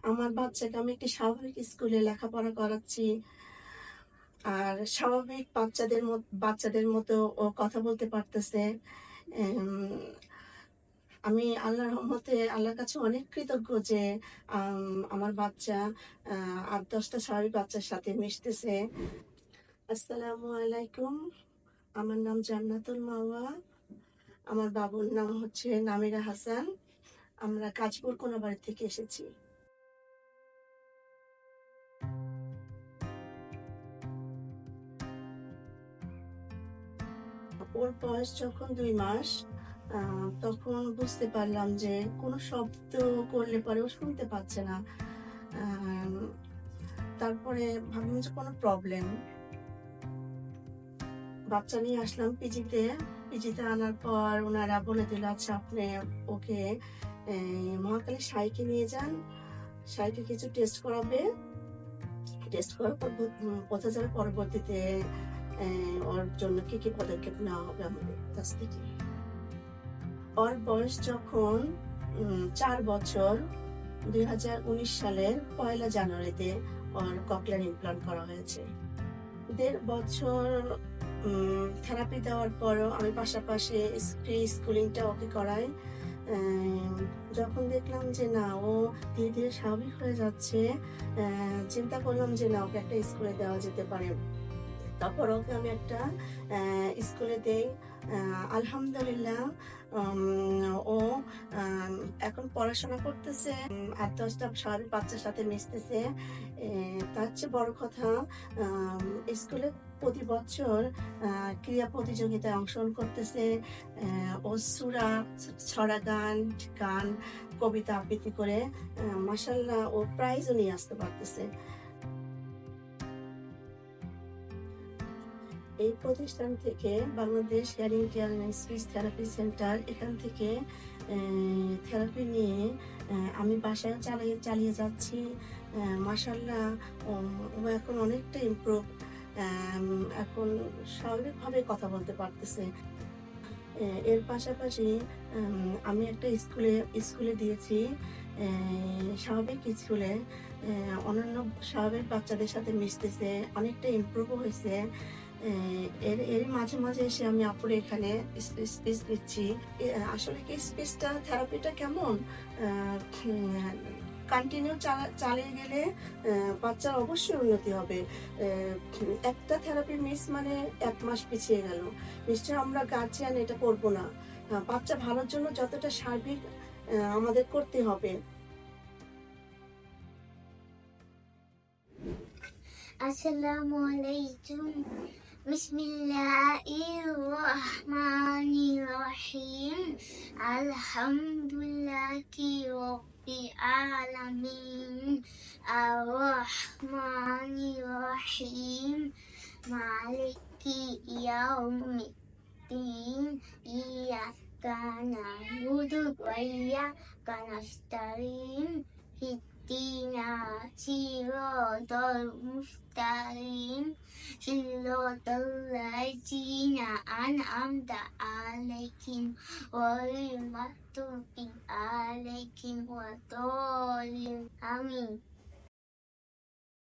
আমার বাচ্চাকে আমি একটি স্বাভাবিক স্কুলে লেখাপড়া করাচ্ছি। আর স্বাভাবিক বাচ্চাদের মতো ও কথা বলতে পারতেছে। এম আমি আল্লাহর রহমতে আল্লাহর কাছে অনেক কৃতজ্ঞ যে আমার বাচ্চা ৮-১০ টা স্বাভাবিক বাচ্চার সাথে মিশতেছে। আসসালামু আলাইকুম। আমার নাম জান্নাতুল মাওয়া। আমার বাবুর নাম হচ্ছে নামিরা হাসান। আমরা কাজীপুর কোনাবাড়ী থেকে এসেছি। ওর বয়স যখন ২ মাস, তখন বুঝতে পারলাম যে কোনো শব্দ করলে পরে ও শুনতে পাচ্ছে না। আম তারপরে ভাবলাম যে কোনো প্রবলেম। বাচ্চা নিয়ে আসলাম পিজিতে। পিজিতে আনার পর ওনারা বলে দিল, "আচ্ছা আপনি ওকে মহাখালী সাইকে নিয়ে যান। সাইকে কিছু টেস্ট করাবে। টেস্ট করার পর বোঝা যাবে পরবর্তীতে ওর জন্য কি পদক্ষেপ নেওয়া হবে আমাদের কাছ থেকে।" ওর বয়স যখন ৪ বছর, ২০১৯ সালের ১লা জানুয়ারিতে ওর ককলিয়ার ইমপ্লান্ট করা হয়েছে। ১.৫ বছর থেরাপি দেওয়ার পরও আমি পাশাপাশি স্কুলিংটা ওকে করাই। যখন দেখলাম যে না, ও ধীরে ধীরে স্বাভাবিক হয়ে যাচ্ছে, চিন্তা করলাম যে না, ওকে একটা স্কুলে দেওয়া যেতে পারে। তারপর ওকে আমি একটা স্কুলে দেই। আলহামদুলিল্লাহ, ও এখন পড়াশোনা করতেছে, ৮-১০ টা স্বাভাবিক বাচ্চার সাথে মিশতেছে। তার চেয়ে বড় কথা, স্কুলে প্রতি বছর ক্রীড়া প্রতিযোগিতায় অংশগ্রহণ করতেছে। ও সূরা, ছড়া গান, কবিতা আবৃত্তি করে মাশাআল্লাহ ও প্রাইজও নিয়ে আসতে পারতেছে। এই প্রতিষ্ঠান থেকে Bangladesh hearing care and speech therapy centre, এখান থেকে থেরাপি নিয়ে আমি বাসায় চালিয়ে যাচ্ছি। মাশাআল্লাহ, ও এখন অনেকটা ইমপ্রুভ। এখন স্বাভাবিকভাবে কথা বলতে পারতেছে। এর পাশাপাশি আমি একটা স্কুলে দিয়েছি। স্বাভাবিক স্কুলে অন্যান্য স্বাভাবিক বাচ্চাদের সাথে মিশতেছে, অনেকটা ইমপ্রুভও হয়েছে। এর মাঝে মাঝে এসে আমি আপুর এখানে স্পিচ দিচ্ছি। আসলে কি স্পিচটা থেরাপিটা কেমন, কন্টিনিউ চালিয়ে গেলে বাচ্চার অবশ্যই উন্নতি হবে। একটা থেরাপি মিস মানে ১ মাস পিছিয়ে গেল। নিশ্চয়ই আমরা গার্জিয়ান এটা করব না। বাচ্চা ভালোর জন্য যতটা সার্বিক আমাদের করতে হবে। আসসালামু আলাইকুম। বিসমিল্লাহিররহমানিররহিম। আলহামদুলিল্লাহি রাব্বিল আলামিন। আর-রহমানির-রহিম। মালিকি ইয়াউমিদ্দিন। ইয়্যাকা না'বুদু ওয়া ইয়্যাকা নাস্তাঈন। اهدنا صراط المستقيم صراط الذين أنعمت عليهم غير المغضوب عليهم ولا الضالين آمين.